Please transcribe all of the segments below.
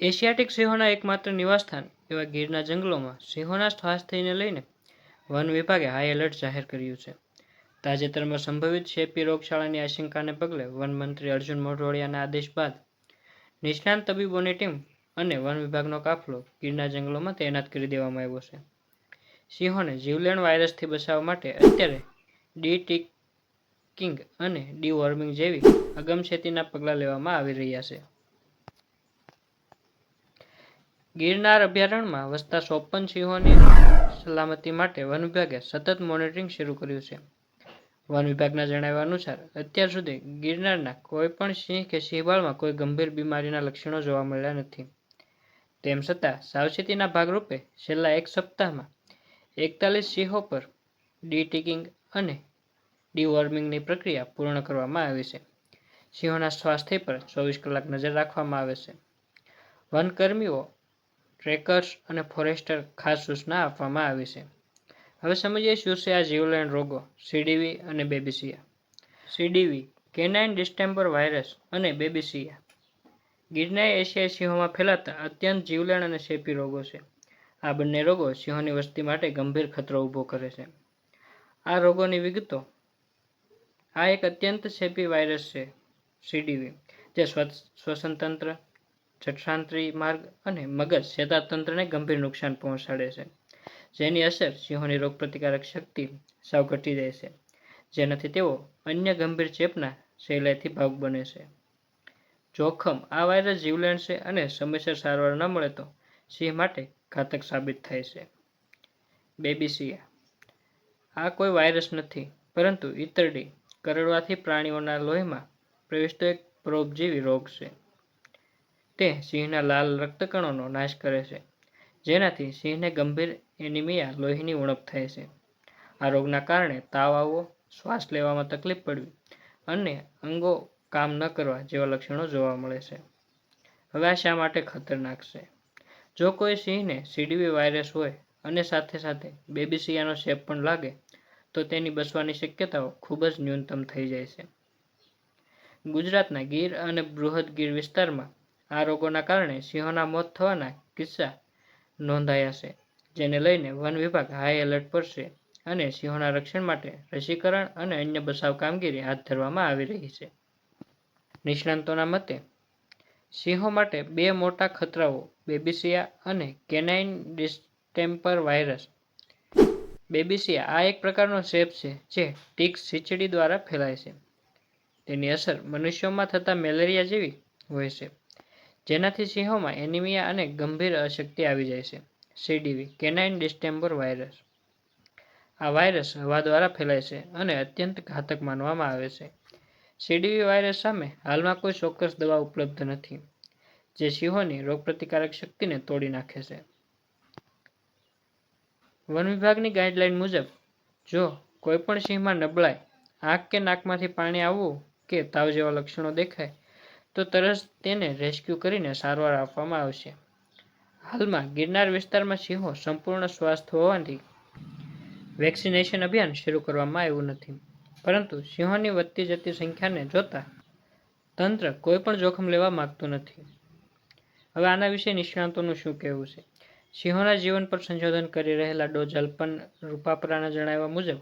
Asiatic સિંહોના એકમાત્ર નિવાસસ્થાન એવા ગીરના જંગલોમાં સિંહોના સ્વાસ્થ્યને લઈને વન વિભાગે હાઈ એલર્ટ જાહેર કર્યું છે. તાજેતરમાં સંભવિત ચેપી રોગચાળાની આશંકાને પગલે વન મંત્રી અર્જુન મોઢવાડિયાના આદેશ બાદ નિષ્ણાંત તબીબોની ટીમ અને વન વિભાગનો કાફલો ગીરના જંગલોમાં તૈનાત કરી દેવામાં આવ્યો છે. સિંહોને જીવલેણ વાયરસથી બચાવવા માટે અત્યારે ડી-ટિકિંગ અને ડી-વોર્મિંગ જેવી અગમચેતીના પગલાં લેવામાં આવી રહ્યા છે. ગિરનાર અભયારણ્યમાં વસતા 54 સિંહોની સલામતી માટે વન વિભાગે સતત મોનિટરિંગ શરૂ કર્યું છે. વન વિભાગના જણાવ્યા અનુસાર અત્યાર સુધી ગિરનારના કોઈ પણ સિંહ કે સિંહબાળમાં કોઈ ગંભીર બીમારીના લક્ષણો જોવા મળ્યા નથી. તેમ છતાં સાવચેતીના ભાગરૂપે છેલ્લા એક સપ્તાહમાં 41 સિંહો પર ડી-ટિકિંગ અને ડી-વોર્મિંગની પ્રક્રિયા પૂર્ણ કરવામાં આવી છે. સિંહોના સ્વાસ્થ્ય પર 24 કલાક નજર રાખવામાં આવે છે. વનકર્મીઓ, ટ્રેકર્સ અને ફોરેસ્ટર ખાસ સૂચના આપવામાં આવી છે. હવે સમજીએ શું છે આ જીવલેણ રોગો સીડીવી અને બેબીસિયા. સીડીવી કેનાઇન ડિસ્ટેમ્બર વાયરસ અને બેબીસિયા ગિરનાર એશિયાઈ સિંહોમાં ફેલાતા અત્યંત જીવલેણ અને ચેપી રોગો છે. આ બંને રોગો સિંહોની વસ્તી માટે ગંભીર ખતરો ઊભો કરે છે. આ રોગોની વિગતો. આ એક અત્યંત ચેપી વાયરસ છે સીડીવી, જે શ્વસનતંત્ર, જઠરાંત્રિય માર્ગ અને મગજ ચેતાતંત્રને ગંભીર નુકસાન પહોંચાડે છે, જેની અસર સિંહોની રોગપ્રતિકારક શક્તિ સાવ ઘટી જાય છે, જેનાથી તેઓ અન્ય ગંભીર ચેપના સહેલાઈથી ભાગ બને છે. જોખમ. આ વાયરસ જીવલેણ છે અને સમયસર સારવાર ન મળે તો સિંહ માટે ઘાતક સાબિત થાય છે. બેબીસિયા. આ કોઈ વાયરસ નથી, પરંતુ ઈતરડી, કરડવાથી પ્રાણીઓના લોહીમાં પ્રવેશતો એક પરોપજીવી રોગ છે. તે સિંહના લાલ રક્તકણોનો નાશ કરે છે, જેનાથી સિંહને ગંભીર એનિમિયા, લોહીની ઉણપ થાય છે. આ રોગના કારણે તાવ આવવો, શ્વાસ લેવામાં તકલીફ પડવી અને અંગો કામ ન કરવા જેવા લક્ષણો જોવા મળે છે. હવે આ શા માટે ખતરનાક છે? જો કોઈ સિંહને સીડીવી વાયરસ હોય અને સાથે સાથે બેબીસિયાનો ચેપ પણ લાગે, તો તેની બચવાની શક્યતાઓ ખૂબ જ ન્યૂનતમ થઈ જાય છે. ગુજરાતના ગીર અને બૃહદ ગીર વિસ્તારમાં આ રોગોના કારણે સિંહોના મોત થવાના કિસ્સા નોંધાયા છે, જેને લઈને વન વિભાગ હાઈ એલર્ટ પર છે અને સિંહોના રક્ષણ માટે રસીકરણ અને અન્ય બચાવ કામગીરી હાથ ધરવામાં આવી રહી છે. નિષ્ણાતોના મતે, સિંહો માટે બે મોટા ખતરાઓ બેબીસિયા અને કેનાઇન ડિસ્ટેમ્પર વાયરસ. બેબીસિયા આ એક પ્રકારનો ચેપ છે જે ટિક્સ ચીચડી દ્વારા ફેલાય છે. તેની અસર મનુષ્યોમાં થતા મેલેરિયા જેવી હોય છે, જેનાથી સિંહોમાં એનિમિયા અને ગંભીર અશક્તિ આવી જાય છે. સીડીવી કેનાઇન ડિસ્ટેમ્બર વાયરસ. આ વાયરસ હવા દ્વારા ફેલાય છે અને અત્યંત ઘાતક માનવામાં આવે છે. સીડીવી વાયરસ સામે હાલમાં કોઈ ચોક્કસ દવા ઉપલબ્ધ નથી, જે સિંહોની રોગપ્રતિકારક શક્તિને તોડી નાખે છે. વન વિભાગની ગાઈડલાઈન મુજબ, જો કોઈ પણ સિંહમાં નબળાઈ, આંખ કે નાકમાંથી પાણી આવવું કે તાવ જેવા લક્ષણો દેખાય, તો તરત તેને રેસ્ક્યુ કરીને સારવાર આપવામાં આવશે. હાલમાં ગિરનાર વિસ્તારમાં સિંહો સંપૂર્ણ સ્વસ્થ હોવાથી વેક્સિનેશન અભિયાન શરૂ કરવામાં આવ્યું નથી, પરંતુ સિંહોની વધતી જતી સંખ્યાને જોતા તંત્ર કોઈ પણ જોખમ લેવા માંગતું નથી. હવે આના વિશે નિષ્ણાતોનું શું કહેવું છે? સિંહોના જીવન પર સંશોધન કરી રહેલા ડો. જલ્પન રૂપાપરાના જણાવ્યા મુજબ,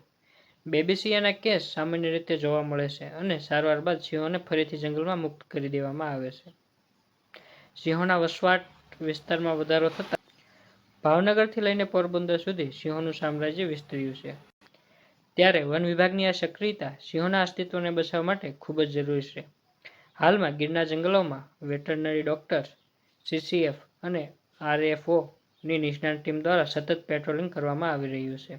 બેબીસિયાના કેસ સામાન્ય રીતે જોવા મળે છે અને સારવાર બાદ સિંહોને ફરીથી જંગલમાં મુક્ત કરી દેવામાં આવે છે. સિંહોના વસવાટ વિસ્તારમાં વધારો થતાં ભાવનગરથી લઈને પોરબંદર સુધી સિંહોનું સામ્રાજ્ય વિસ્તર્યું છે. ત્યારે વન વિભાગની આ સક્રિયતા સિંહોના અસ્તિત્વને બચાવવા માટે ખૂબ જ જરૂરી છે. હાલમાં ગીરના જંગલોમાં વેટરનરી ડોક્ટર્સ, સીસીએફ અને આરએફઓ ની નિષ્ણાત ટીમ દ્વારા સતત પેટ્રોલિંગ કરવામાં આવી રહ્યું છે.